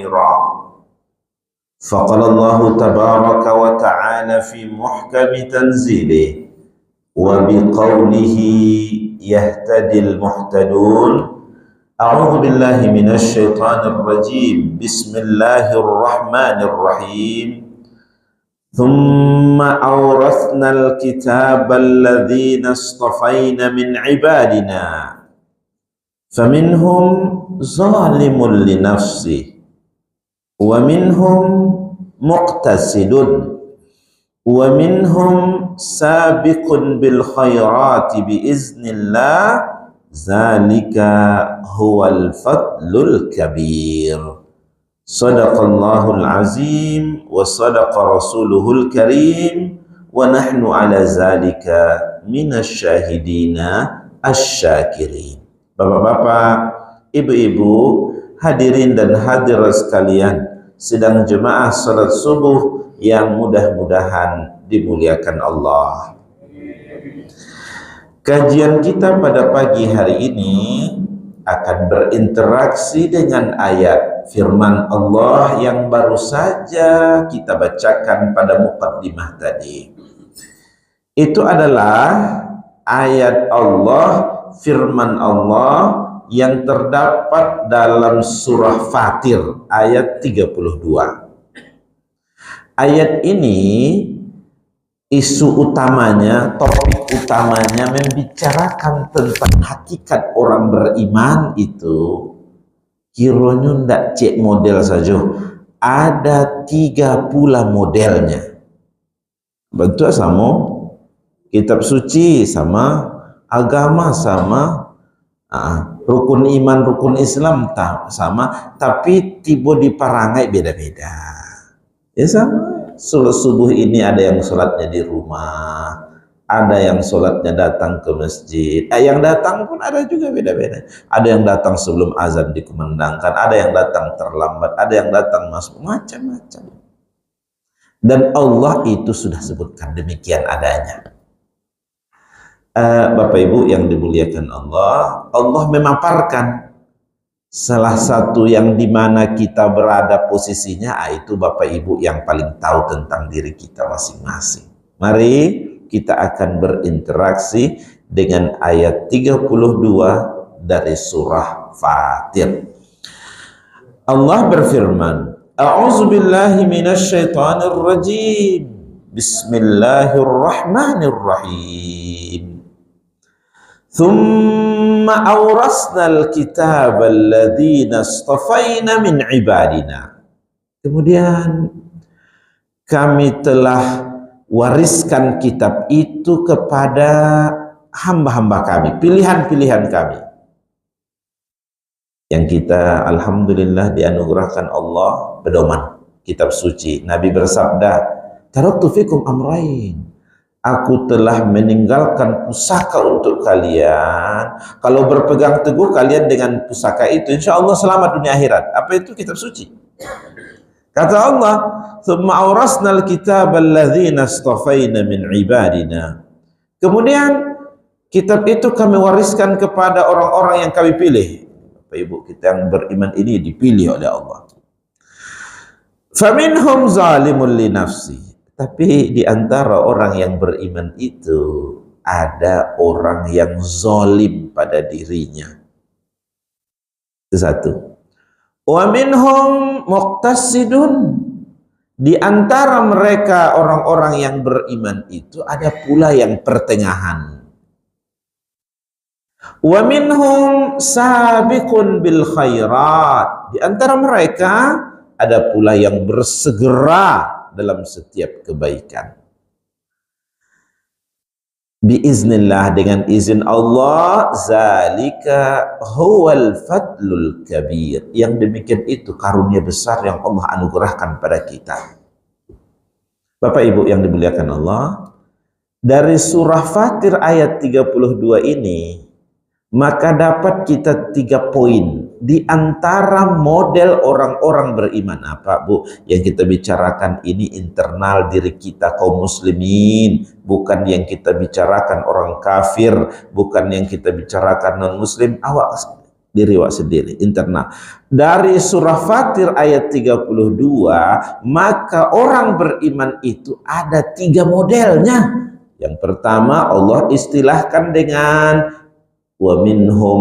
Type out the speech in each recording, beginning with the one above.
ظاهرا. فقال الله تبارك وتعالى في محكم تنزيله وبقوله يهتدي المهتدون: أعوذ بالله من الشيطان الرجيم بسم الله الرحمن الرحيم ثم أورثنا الكتاب الذين اصطفينا من عبادنا فمنهم ظالم لنفسه ومنهم مقتصد ومنهم سابق بالخيرات بإذن الله ذلك هو الفضل الكبير. صدق الله العظيم وصدق رسوله الكريم ونحن على ذلك من الشاهدين الشاkirin. Bapak-bapak, ibu-ibu, hadirin dan hadirat sekalian, sedang jemaah salat subuh yang mudah-mudahan dimuliakan Allah. Kajian kita pada pagi hari ini akan berinteraksi dengan ayat firman Allah yang baru saja kita bacakan pada muqaddimah tadi. Itu adalah ayat Allah, firman Allah yang terdapat dalam surah Fatir ayat 32. Ayat ini isu utamanya, topik utamanya membicarakan tentang hakikat orang beriman itu kiranya ndak cek model saja, ada 3 pula modelnya. Bentuk sama, kitab suci sama, agama sama, rukun iman, rukun Islam sama, tapi tiba di parangai beda-beda. Ya sama. Sholat subuh ini ada yang sholatnya di rumah, ada yang sholatnya datang ke masjid. Yang datang pun ada juga beda-beda. Ada yang datang sebelum azan dikumandangkan, ada yang datang terlambat, ada yang datang masuk, macam-macam. Dan Allah itu sudah sebutkan demikian adanya. Bapak Ibu yang dimuliakan Allah, Allah memaparkan salah satu yang dimana kita berada posisinya, itu Bapak Ibu yang paling tahu tentang diri kita masing-masing. Mari kita akan berinteraksi dengan ayat 32 dari surah Fatir. Allah berfirman, A'udzu billahi minasyaitonir rajim. Bismillahirrahmanirrahim. Thumma awrasnal kitab alladhina istafayna min ibadina. Kemudian kami telah wariskan kitab itu kepada hamba-hamba kami, pilihan-pilihan kami. Yang kita alhamdulillah dianugerahkan Allah pedoman kitab suci. Nabi bersabda, taraktu fikum amrayn. Aku telah meninggalkan pusaka untuk kalian. Kalau berpegang teguh kalian dengan pusaka itu, insya Allah selamat dunia akhirat. Apa itu kitab suci? Kata Allah, "Tsumma awrasnal kitab alladzina istafayna min ibadina." Kemudian kitab itu kami wariskan kepada orang-orang yang kami pilih. Bapak Ibu, kita yang beriman ini dipilih oleh Allah. Faminhum zalimun li nafsi. Tapi di antara orang yang beriman itu ada orang yang zalim pada dirinya. Itu satu. Wa minhum muqtasidun. Di antara mereka orang-orang yang beriman itu ada pula yang pertengahan. Wa minhum sabiqun bil khairat. Di antara mereka ada pula yang bersegera dalam setiap kebaikan. Biiznillah, dengan izin Allah, zalika huwal fadlul kabir. Yang demikian itu karunia besar yang Allah anugerahkan pada kita. Bapak Ibu yang dimuliakan Allah, dari surah Fatir ayat 32 ini, maka dapat kita 3 poin di antara model orang-orang beriman. Apa Bu? Yang kita bicarakan ini internal diri kita kaum muslimin, bukan yang kita bicarakan orang kafir, bukan yang kita bicarakan non muslim. Awas, diri awak sendiri, internal. Dari surah Fatir ayat 32, maka orang beriman itu ada 3 modelnya. Yang pertama Allah istilahkan dengan wa minhum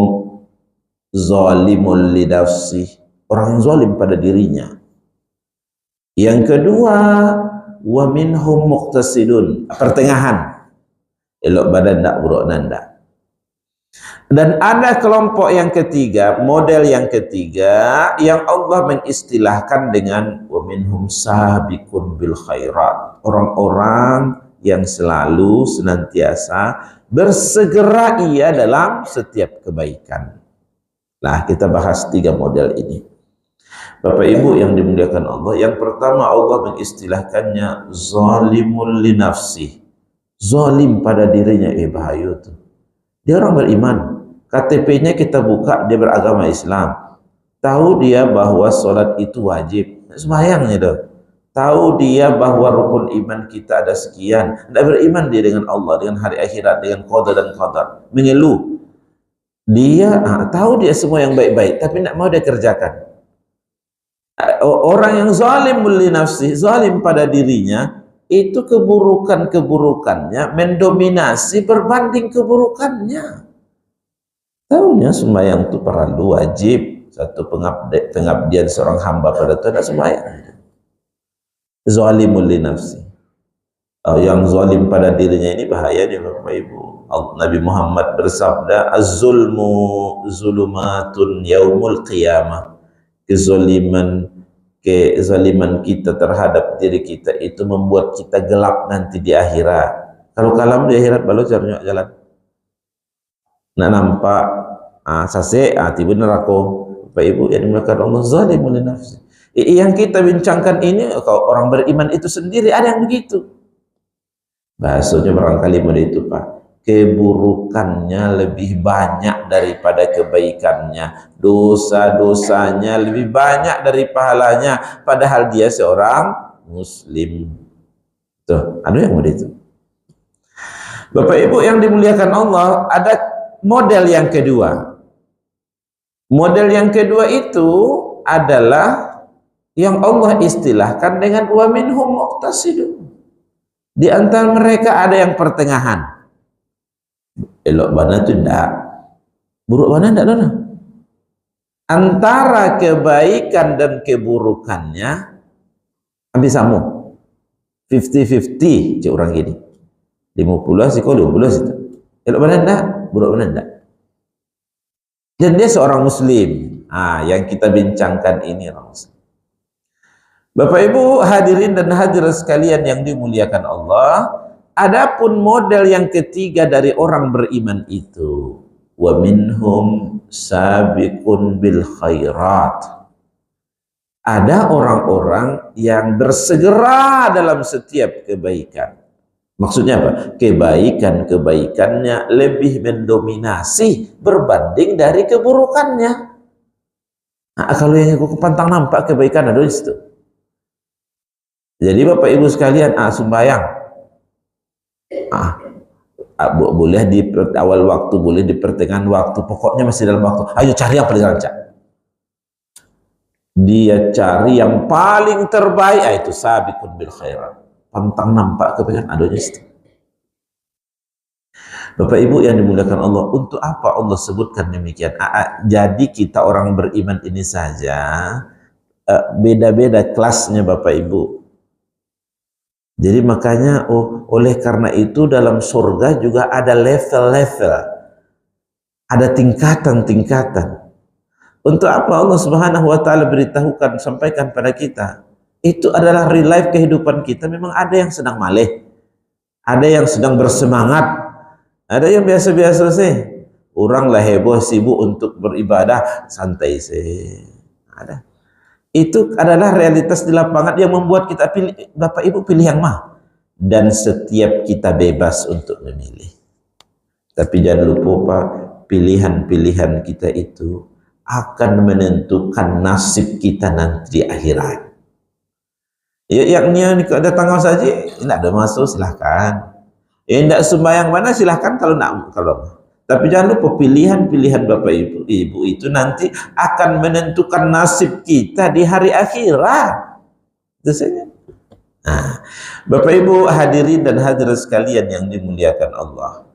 zalimul linafsi, orang yang zalim pada dirinya. Yang kedua wa minhum muqtasidun, pertengahan, elok badan tak buruk nanda. Dan ada kelompok yang ketiga, model yang ketiga, yang Allah mengistilahkan dengan wa minhum sabiqun bil khairat, orang-orang yang selalu senantiasa bersegera ia dalam setiap kebaikan. Nah, kita bahas 3 model ini. Bapak Ibu yang dimuliakan Allah, yang pertama Allah mengistilahkannya zalimul linafsi, zalim pada dirinya. Bahaya tuh. Dia orang beriman, KTP-nya kita buka, dia beragama Islam, tahu dia bahwa sholat itu wajib, sembahyangnya tuh. Tahu dia bahwa rukun iman kita ada sekian, tidak beriman dia dengan Allah, dengan hari akhirat, dengan qada dan qadar, mengeluh. Dia tahu dia semua yang baik-baik, tapi tidak mau dia kerjakan. Orang yang zalim li nafsi, zalim pada dirinya, itu keburukannya mendominasi berbanding keburukannya. Tahunya sembahyang itu perlu wajib, satu pengabdian seorang hamba pada Tuhan, tidak sembahyang. Zalimul li nafsi. Yang zalim pada dirinya ini bahaya dia Bapak Ibu. Nabi Muhammad bersabda, az-zulmu zulumatun yaumul qiyamah. Kezaliman kita terhadap diri kita itu membuat kita gelap nanti di akhirat. Kalau kalam di akhirat baru caranya jalan. Nak nampak sase tiba neraka. Bapak Ibu yang dimuliakan Allah, zalimul nafsi. Yang kita bincangkan ini, kalau orang beriman itu sendiri ada yang begitu. Bahasanya barangkali model itu Pak. Keburukannya lebih banyak daripada kebaikannya, dosa-dosanya lebih banyak dari pahalanya, padahal dia seorang muslim. Tuh, ada yang begitu. Bapak Ibu yang dimuliakan Allah, ada model yang kedua. Model yang kedua itu adalah yang Allah istilahkan dengan wa minhum muqtasidun. Di antara mereka ada yang pertengahan. Elok mana itu tidak, buruk mana tidak ada. Antara kebaikan dan keburukannya habis samu 50-50 cik orang gini, 50 sih, 20 itu. Elok mana tidak, buruk mana tidak. Dan dia seorang muslim. Yang kita bincangkan ini orang muslim. Bapak Ibu hadirin dan hadirat sekalian yang dimuliakan Allah, adapun model yang ketiga dari orang beriman itu, wa minhum sabiqun bil khairat. Ada orang-orang yang bersegera dalam setiap kebaikan. Maksudnya apa? Kebaikan-kebaikannya lebih mendominasi berbanding dari keburukannya. Kalau yang aku pantang nampak kebaikan ada di situ. Jadi Bapak Ibu sekalian, sembahyang boleh di awal waktu, boleh di pertengahan waktu, pokoknya masih dalam waktu. Ayo cari yang paling rancak. Dia cari yang paling terbaik, itu sabiqun bil khairat. Pantang nampak kebaikan adanya situ. Bapak Ibu yang dimuliakan Allah, untuk apa Allah sebutkan demikian? Jadi kita orang beriman ini saja beda-beda kelasnya Bapak Ibu. Jadi makanya oleh karena itu dalam surga juga ada level-level, ada tingkatan-tingkatan. Untuk apa Allah Subhanahu wa taala beritahukan, sampaikan pada kita? Itu adalah real life kehidupan kita. Memang ada yang sedang maleh, ada yang sedang bersemangat, ada yang biasa-biasa sih. Orang lah heboh sibuk untuk beribadah, santai sih. Ada. Itu adalah realitas di lapangan yang membuat kita pilih, Bapak Ibu pilih yang mana. Dan setiap kita bebas untuk memilih. Tapi jangan lupa Pak, pilihan-pilihan kita itu akan menentukan nasib kita nanti di akhirat. Yang ada tanggal saja, tidak ada masuk silahkan. Tidak sembahyang mana silahkan kalau nak, kalau Tapi jangan lupa pilihan-pilihan Bapak Ibu itu nanti akan menentukan nasib kita di hari akhirat. Itu saja. Nah, Bapak Ibu hadirin dan hadirat sekalian yang dimuliakan Allah.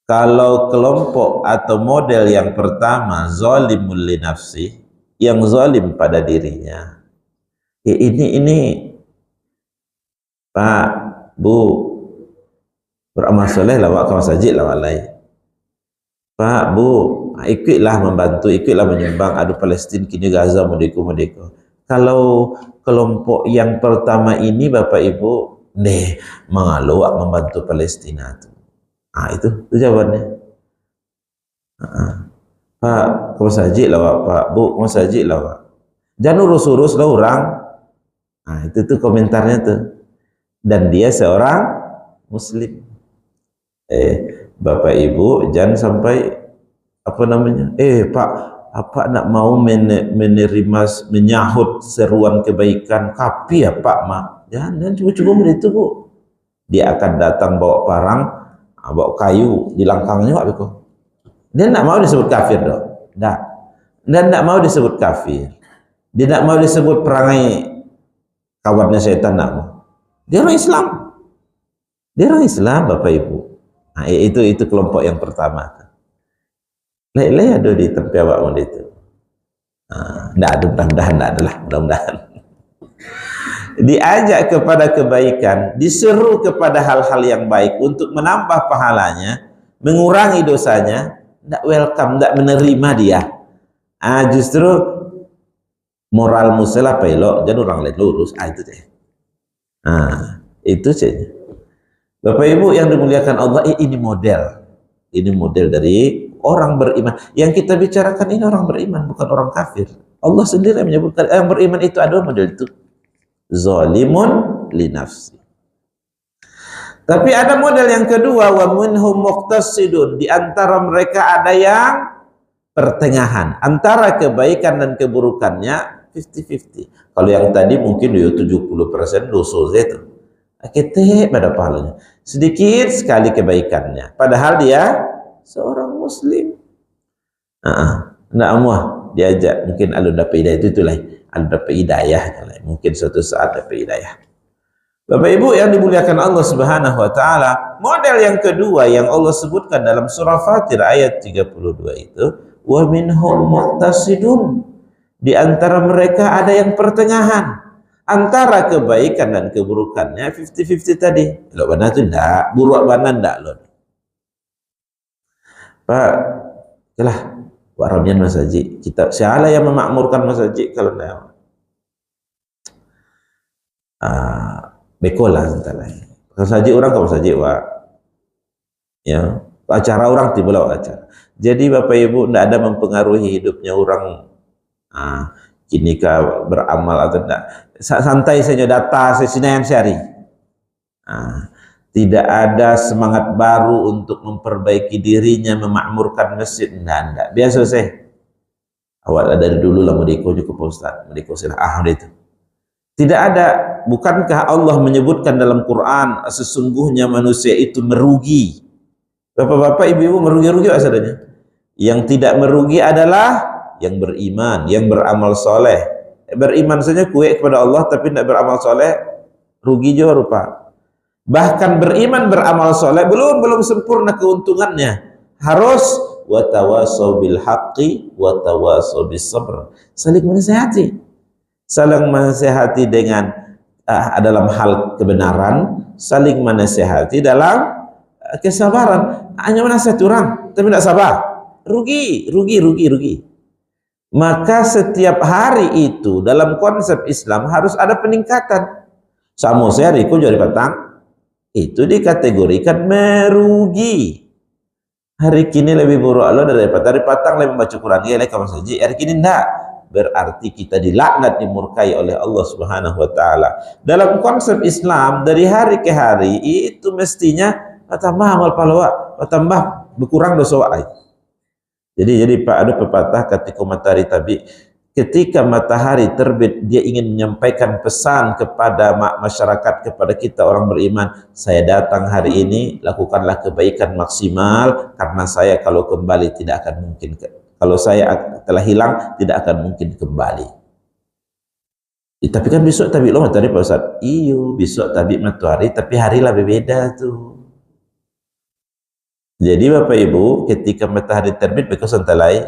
Kalau kelompok atau model yang pertama zalimul li nafsi, yang zalim pada dirinya. Ya ini Pak, Bu, beramal soleh lawak kawan sajid lawak lain. Pak, Bu, ikutlah membantu, ikutlah menyumbang adu Palestin kini Gaza merdeka. Kalau kelompok yang pertama ini Bapak Ibu, mengaluak membantu Palestina itu. Itu jawabannya. Pak, kamu sajid lah Pak, Bu, kamu sajid lah Pak. Jangan urus-urus lah orang. Itu tuh komentarnya tuh. Dan dia seorang Muslim. Bapak Ibu jangan sampai apa namanya? Pak, apa nak mau menerima menyahut seruan kebaikan kapi ya Pak Mak? Jangan coba-coba begitu Bu. Dia akan datang bawa parang, bawa kayu di langkangnya Pak Beko. Dia nak mau disebut kafir dong. Enggak. Dan nak mau disebut kafir. Dia nak mau disebut perangai kawannya setan nak mau. Dia orang Islam. Dia orang Islam Bapak Ibu. Itu kelompok yang pertama. Lai ada di tempat awak itu. Enggak ada, mudah-mudahan. Diajak kepada kebaikan, diseru kepada hal-hal yang baik untuk menambah pahalanya, mengurangi dosanya, enggak welcome, enggak menerima dia. Justru moral musela pelok, jadi orang lain lurus. Itu deh. Itu saja. Bapak Ibu yang dimuliakan Allah, ini model dari orang beriman. Yang kita bicarakan ini orang beriman, bukan orang kafir. Allah sendiri menyebutkan yang beriman itu ada model itu. Zalimun li nafsi. Tapi ada model yang kedua, wa minhum muqtasidun. Di antara mereka ada yang pertengahan, antara kebaikan dan keburukannya 50-50. Kalau yang tadi mungkin 70% dosa itu. Kita pada pahalanya. Sedikit sekali kebaikannya. Padahal dia seorang Muslim. Nak amuah diajak, mungkin alu dapat hidayah itulah. Alu dapat hidayah. Mungkin suatu saat dapat hidayah. Bapak Ibu yang dimuliakan Allah Subhanahu wa taala, model yang kedua yang Allah sebutkan dalam surah Fatir ayat 32 itu, wa minhum muqtasidun. Di antara mereka ada yang pertengahan antara kebaikan dan keburukannya 50-50 tadi. Lo benar tu enggak, buruk benar enggak lo. Pak, yalah, waramian masjid. Kita siapa yang memakmurkan masjid kalau enggak? Bekolah entah lain. Kalau saja orang kau saja Pak. Ya, acara orang tiba acara. Jadi Bapak Ibu tidak ada mempengaruhi hidupnya orang. Kini kah beramal atau tidak? Santai saja data sesinayan sehari. Tidak ada semangat baru untuk memperbaiki dirinya, memakmurkan masjid. Tidak. Biasa saya. Awal dari dulu lah merdeka juga Pak Ustaz. Merdeka sila itu. Tidak ada. Bukankah Allah menyebutkan dalam Quran sesungguhnya manusia itu merugi? Bapak-bapak, ibu-ibu merugi-rugi asalnya. Yang tidak merugi adalah yang beriman, yang beramal soleh. Beriman saja kuat kepada Allah tapi tidak beramal soleh, rugi juga rupa. Bahkan beriman beramal soleh belum sempurna keuntungannya. Harus watawasau bil haqqi watawasau bis sabr. Saling menasihati. Saling menasihati dengan dalam hal kebenaran, saling menasihati dalam kesabaran. Hanya menasihati orang tapi tidak sabar, rugi. Maka setiap hari itu dalam konsep Islam harus ada peningkatan. Sama sehari ku jadi petang itu dikategorikan merugi. Hari kini lebih buruk Allah daripada hari petang lebih baca Quran ya kamu saja. Hari kini enggak. Berarti kita dilaknat, dimurkai oleh Allah Subhanahu wa taala. Dalam konsep Islam dari hari ke hari itu mestinya tambah amal pahala, tambah berkurang dosa. Jadi Pak ada pepatah ketika matahari terbit, ketika matahari terbit dia ingin menyampaikan pesan kepada masyarakat, kepada kita orang beriman, saya datang hari ini, lakukanlah kebaikan maksimal karena saya kalau kembali tidak akan mungkin, kalau saya telah hilang tidak akan mungkin kembali. Tapi kan besok tabik lo matahari Pak Ustaz. Iyo, besok tabik matahari tapi hari lah berbeda tuh. Jadi Bapak Ibu, ketika matahari terbit bekas santalai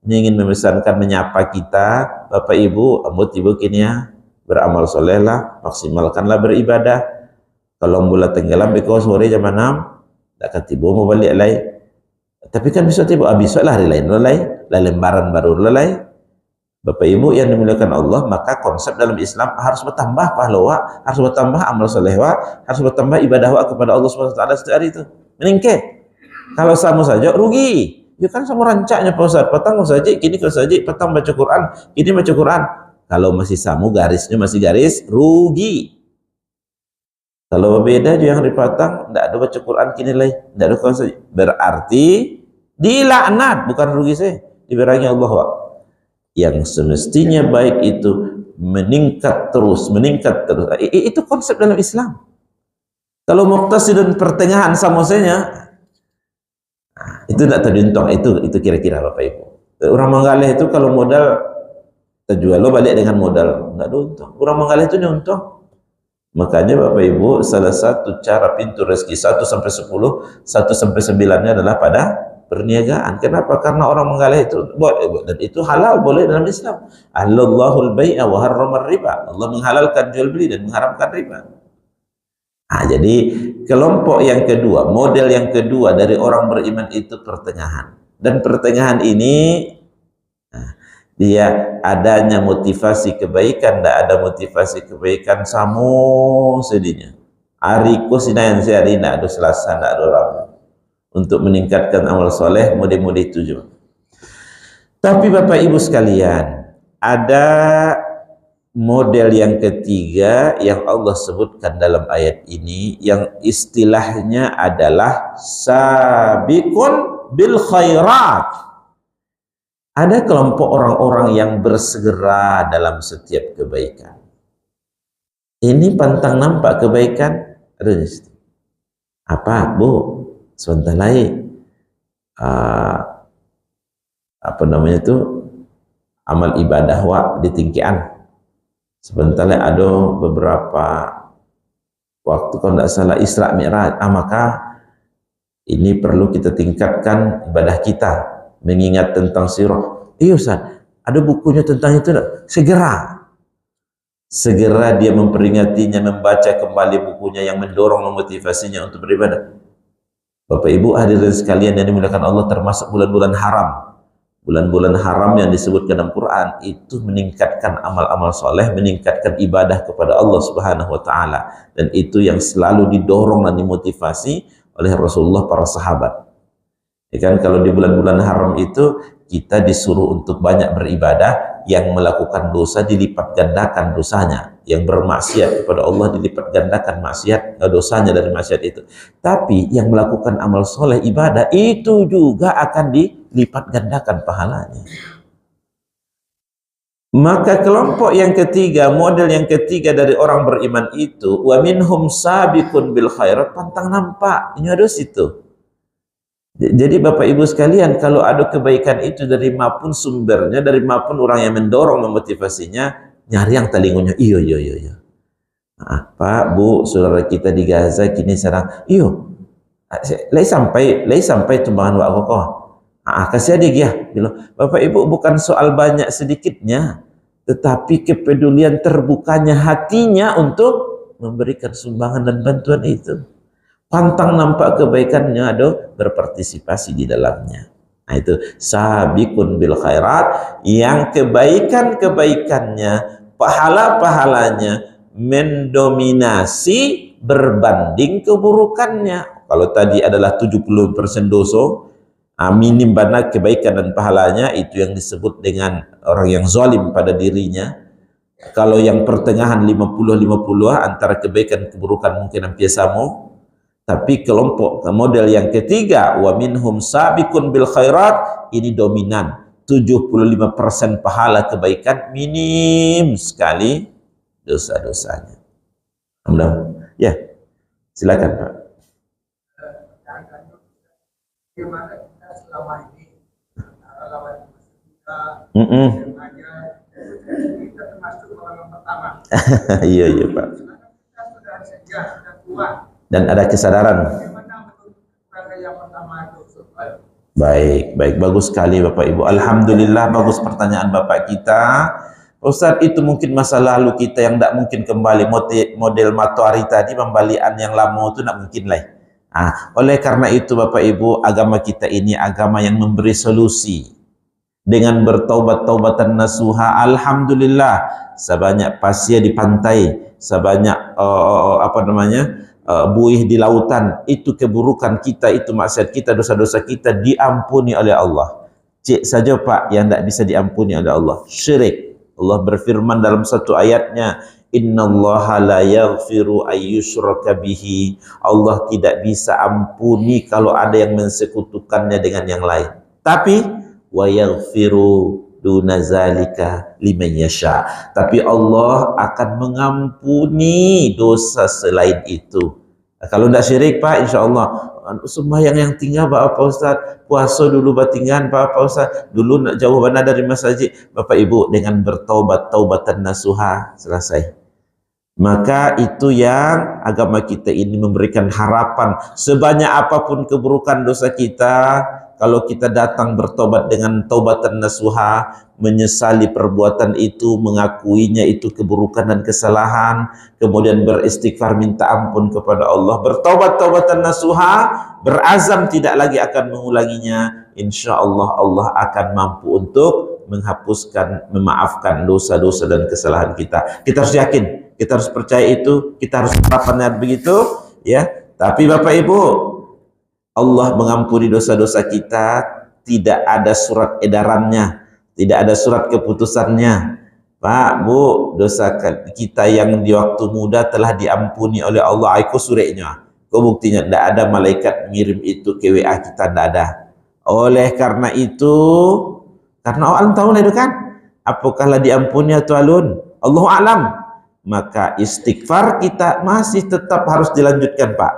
ingin memesankan menyapa kita, Bapak Ibu, ambut Ibu kini ya, beramal soleh lah, maksimalkanlah beribadah. Kalau mula tenggelam bekas sore jam 6, tak akan tiba mau balik lagi. Tapi kan besok tiba, besok lah hari lain lah lembaran baru lah. Bapak Ibu yang dimuliakan Allah, maka konsep dalam Islam harus bertambah pahala, harus bertambah amal soleh, harus bertambah ibadah kepada Allah SWT setiap hari itu. Meningkat. Kalau sama saja rugi. Ya kan sama rancaknya Pak Ustaz. Petang saja, kini kalau saja petang baca Quran, kini baca Quran. Kalau masih sama garisnya masih garis rugi. Kalau berbeda yang hari petang, tidak ada baca Quran kini lagi, tidak ada kalau saja. Berarti dilaknat, bukan rugi saya. Diberangi Allah, Pak. Yang semestinya baik itu meningkat terus. Itu konsep dalam Islam. Kalau muqtasidun pertengahan samosanya, itu tidak terjuntung. Itu kira-kira Bapak Ibu. Orang menggalih itu kalau modal terjual lo balik dengan modal, nggak ada untung. Orang menggalih itu untung. Makanya Bapak Ibu, salah satu cara pintu rezeki 1 sampai 10, 1 sampai 9-nya adalah pada perniagaan. Kenapa? Karena orang menggalih itu, dan itu halal, boleh dalam Islam. Allahul bai'a wa harramar riba. Allah menghalalkan jual beli dan mengharamkan riba. Jadi kelompok yang kedua, model yang kedua dari orang beriman itu pertengahan. Dan pertengahan ini dia adanya motivasi kebaikan, tidak ada motivasi kebaikan, samu sedihnya. Hari sinayan sehari tidak ada Selasa, tidak ada Rabu. Untuk meningkatkan amal soleh, mode-mode tujuh. Tapi Bapak Ibu sekalian, ada model yang ketiga yang Allah sebutkan dalam ayat ini, yang istilahnya adalah sabiqun bil khairat. Ada kelompok orang-orang yang bersegera dalam setiap kebaikan. Ini pantang nampak kebaikan, apa Bu? Sebentar lagi apa namanya itu amal ibadah di tingkian. Sebentar lagi ada beberapa waktu kalau tidak salah Isra Mi'raj, maka ini perlu kita tingkatkan ibadah kita, mengingat tentang sirah. Iya Ustaz, ada bukunya tentang itu segera dia memperingatinya, membaca kembali bukunya yang mendorong, memotivasinya untuk beribadah. Bapak Ibu hadirin sekalian yang dimuliakan Allah, termasuk bulan-bulan haram. Bulan-bulan haram yang disebutkan dalam Quran itu meningkatkan amal-amal soleh, meningkatkan ibadah kepada Allah Subhanahu wa Ta'ala, dan itu yang selalu didorong dan dimotivasi oleh Rasulullah, para sahabat. Ya kan, kalau di bulan-bulan haram itu kita disuruh untuk banyak beribadah, yang melakukan dosa dilipat gandakan dosanya, yang bermaksiat kepada Allah dilipat gandakan dosanya dari maksiat itu. Tapi yang melakukan amal soleh ibadah itu juga akan dilipat gandakan pahalanya. Maka kelompok yang ketiga, model yang ketiga dari orang beriman itu, wa minhum sabiqun bil khairat, pantang nampak, ini ada situ. Jadi Bapak Ibu sekalian, kalau ada kebaikan itu dari maupun sumbernya, dari maupun orang yang mendorong, memotivasinya, nyari yang telingunya, iyo. Pak, Bu, saudara kita di Gaza kini serang, iyo, lagi sampai tumbangan wak kokoh. Kasih adik ya, Bapak Ibu, bukan soal banyak sedikitnya, tetapi kepedulian terbukanya hatinya untuk memberikan sumbangan dan bantuan itu. Pantang nampak kebaikannya, ada berpartisipasi di dalamnya. Nah itu sabiqun bil khairat, yang kebaikan-kebaikannya, pahala-pahalanya mendominasi berbanding keburukannya. Kalau tadi adalah 70% dosa, minim banget kebaikan dan pahalanya, itu yang disebut dengan orang yang zalim pada dirinya. Kalau yang pertengahan 50-50 antara kebaikan keburukan mungkin hampir sama. Tapi kelompok model yang ketiga, wa minhum sabiqun bil khairat, ini dominan. 75% pahala kebaikan, minim sekali dosa-dosanya. Ya, silakan Pak. Bagaimana kita selama ini lawan kita kita termasuk orang pertama. Iya Pak. Kita sudah sedia, sudah kuat. Dan ada kesadaran. Bagaimana menurut orang yang pertama itu? Baik, bagus sekali Bapak Ibu. Alhamdulillah, bagus pertanyaan Bapak kita. Ustaz, itu mungkin masa lalu kita yang tidak mungkin kembali. Model Matoari tadi, pembalian yang lama itu tidak mungkin lah. Oleh karena itu Bapak Ibu, agama kita ini agama yang memberi solusi. Dengan bertaubat-taubatan nasuha, alhamdulillah, sebanyak pasir di pantai, sebanyak buih di lautan, itu keburukan kita, itu maksiat kita, dosa-dosa kita diampuni oleh Allah. Cek saja Pak yang tidak bisa diampuni oleh Allah, syirik. Allah berfirman dalam satu ayatnya, innallaha la yaghfiru ayyushraka bihi. Allah tidak bisa ampuni kalau ada yang mensekutukannya dengan yang lain. Tapi wa yaghfiru duna zalika liman yasha. Tapi Allah akan mengampuni dosa selain itu. Kalau tidak syirik Pak, insya Allah sembahyang yang tinggal Pak Ustaz, puasa dulu batingan Pak Ustaz, dulu nak jauh mana dari masjid. Bapak Ibu, dengan bertaubat, taubatan nasuha, selesai. Maka itu yang agama kita ini memberikan harapan. Sebanyak apapun keburukan dosa kita, kalau kita datang bertobat dengan taubatan nasuha, menyesali perbuatan itu, mengakuinya itu keburukan dan kesalahan, kemudian beristighfar minta ampun kepada Allah, bertobat taubatan nasuha, berazam tidak lagi akan mengulanginya, insya Allah Allah akan mampu untuk menghapuskan, memaafkan dosa-dosa dan kesalahan kita. Kita harus yakin, kita harus percaya itu, kita harus harapannya begitu, ya. Tapi Bapak Ibu, Allah mengampuni dosa-dosa kita, tidak ada surat edarannya, tidak ada surat keputusannya. Pak, Bu, dosa kita yang di waktu muda telah diampuni oleh Allah. Aku suratnya. Kok buktinya? Tidak ada malaikat mengirim itu ke WA kita, tidak ada. Oleh karena itu, karena Allah tahu lah itu kan, apakah diampuni atau alun? Allahu a'lam. Maka istighfar kita masih tetap harus dilanjutkan Pak.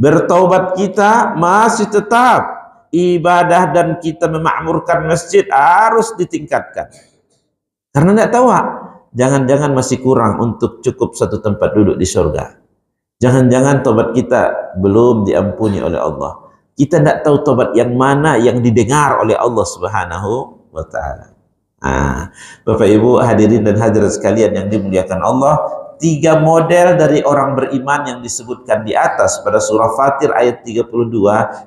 Bertaubat kita masih tetap, ibadah dan kita memakmurkan masjid harus ditingkatkan. Karena tidak tahu, jangan-jangan masih kurang untuk cukup satu tempat duduk di surga. Jangan-jangan taubat kita belum diampuni oleh Allah. Kita tidak tahu taubat yang mana yang didengar oleh Allah Subhanahu wa Ta'ala. Bapak Ibu hadirin dan hadirat sekalian yang dimuliakan Allah, 3 model dari orang beriman yang disebutkan di atas pada surah Fatir ayat 32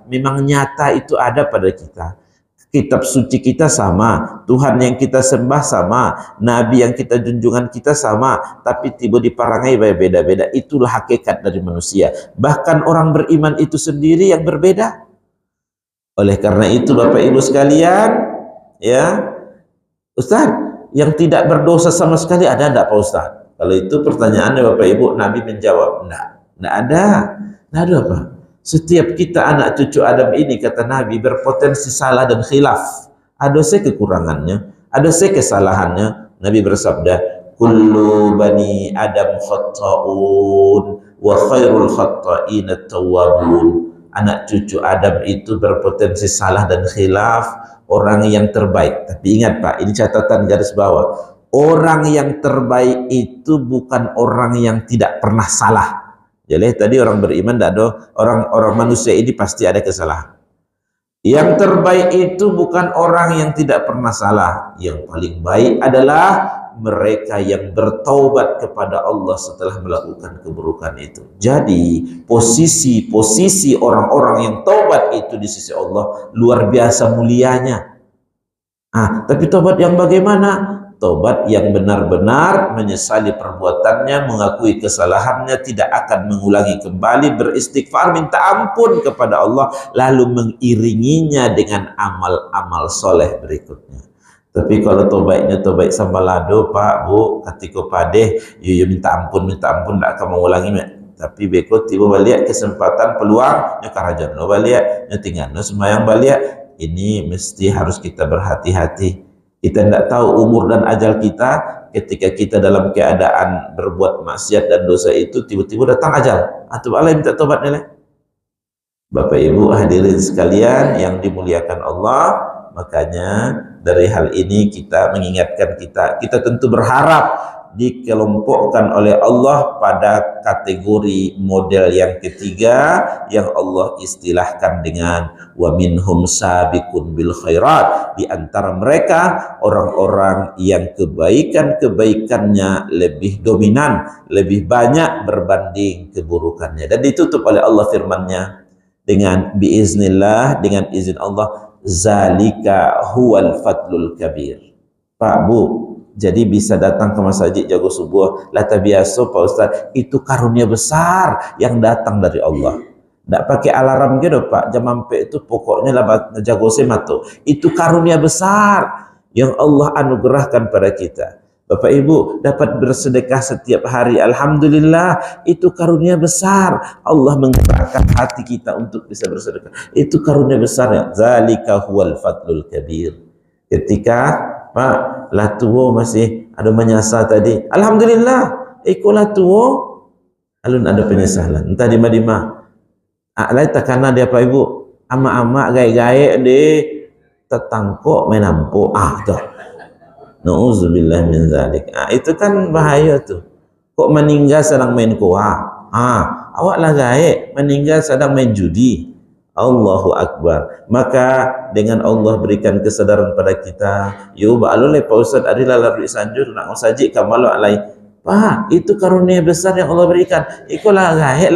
memang nyata itu ada pada kita. Kitab suci kita sama, Tuhan yang kita sembah sama, Nabi yang kita junjungan kita sama, tapi tiba diparangai beda-beda. Itulah hakikat dari manusia. Bahkan orang beriman itu sendiri yang berbeda. Oleh karena itu Bapak Ibu sekalian, ya, Ustaz, yang tidak berdosa sama sekali ada enggak Pak Ustaz? Kalau itu pertanyaannya Bapak Ibu, Nabi menjawab, enggak ada. Enggak ada apa? Setiap kita anak cucu Adam ini, kata Nabi, berpotensi salah dan khilaf. Ada kekurangannya, ada kesalahannya. Nabi bersabda, kullu bani Adam khatta'un wa khairul khatta'in at-tawwabun. Anak cucu Adam itu berpotensi salah dan khilaf, orang yang terbaik. Tapi ingat Pak, ini catatan garis bawah. Orang yang terbaik itu bukan orang yang tidak pernah salah. Jadi tadi orang beriman tidak ada, orang manusia ini pasti ada kesalahan. Yang terbaik itu bukan orang yang tidak pernah salah. Yang paling baik adalah mereka yang bertaubat kepada Allah setelah melakukan keburukan itu. Jadi posisi orang-orang yang taubat itu di sisi Allah luar biasa mulianya. Tapi taubat yang bagaimana? Taubat yang benar-benar menyesali perbuatannya, mengakui kesalahannya, tidak akan mengulangi kembali, beristighfar, minta ampun kepada Allah, lalu mengiringinya dengan amal-amal soleh berikutnya. Tapi kalau taubatnya taubat sambalado Pak, Bu, ketika padeh, minta ampun, tidak akan mengulangi. Tapi beko tiba balik kesempatan peluang, karajan lo balik, tinggal lo sembahyang balik, ini mesti harus kita berhati-hati. Kita tidak tahu umur dan ajal kita. Ketika kita dalam keadaan berbuat maksiat dan dosa itu, tiba-tiba datang ajal. Atau Allah minta tobat nilai. Bapak Ibu hadirin sekalian yang dimuliakan Allah, makanya dari hal ini kita mengingatkan kita tentu berharap dikelompokkan oleh Allah pada kategori model yang ketiga yang Allah istilahkan dengan wa minhum sabiqun bil khairat, di antara mereka orang-orang yang kebaikan-kebaikannya lebih dominan, lebih banyak berbanding keburukannya. Dan ditutup oleh Allah firman-Nya dengan biiznillah, dengan izin Allah, zalika huwal fadlul kabir. Pak Bu, jadi bisa datang ke masjid jago subuh lata biasa Pak Ustaz, itu karunia besar yang datang dari Allah. Tidak pakai alarm gitu Pak, jam ampe itu pokoknya lah jago semato. Itu karunia besar yang Allah anugerahkan pada kita. Bapak Ibu dapat bersedekah setiap hari, alhamdulillah, itu karunia besar. Allah menggerakkan hati kita untuk bisa bersedekah. Itu karunia besar ya. Zalika huwal fadlul kabir. Ketika Pak latuo masih ada menyasar tadi, alhamdulillah, ikulah tuo alun ada penyesalan. Entah di mana. Alai takana dia Pak Ibu, ama-ama gaya-gaya de tetangkok menampo. Tuh. Nauzubillah min zalik. Itu kan bahaya tuh. Kok meninggal sedang main koa? Awaklah gaib, meninggal sedang main judi. Allahu Akbar. Maka dengan Allah berikan kesadaran pada kita, yo ba'alulai Pak Ustaz adilah larui sanjur nak usajik kamalu alai. Pak, itu karunia besar yang Allah berikan. Ikulah gaib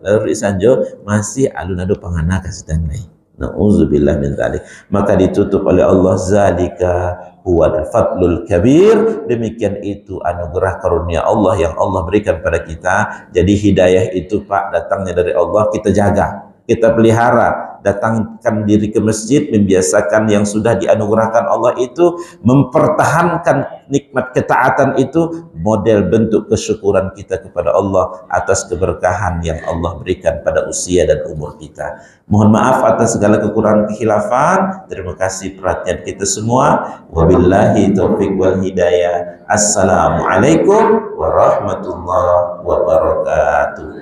larui sanjur masih alun-adu pangana kasih tanai. Nauzubillah min zalik. Maka ditutup oleh Allah, zalika huwal fadlul kabir. Demikian itu anugerah karunia Allah yang Allah berikan pada kita. Jadi hidayah itu Pak datangnya dari Allah, kita jaga, kita pelihara. Datangkan diri ke masjid, membiasakan yang sudah dianugerahkan Allah itu, mempertahankan nikmat ketaatan itu, model bentuk kesyukuran kita kepada Allah atas keberkahan yang Allah berikan pada usia dan umur kita. Mohon maaf atas segala kekurangan kekhilafan. Terima kasih perhatian kita semua. Wabillahi taufiq wal hidayah. Assalamualaikum warahmatullahi wabarakatuh.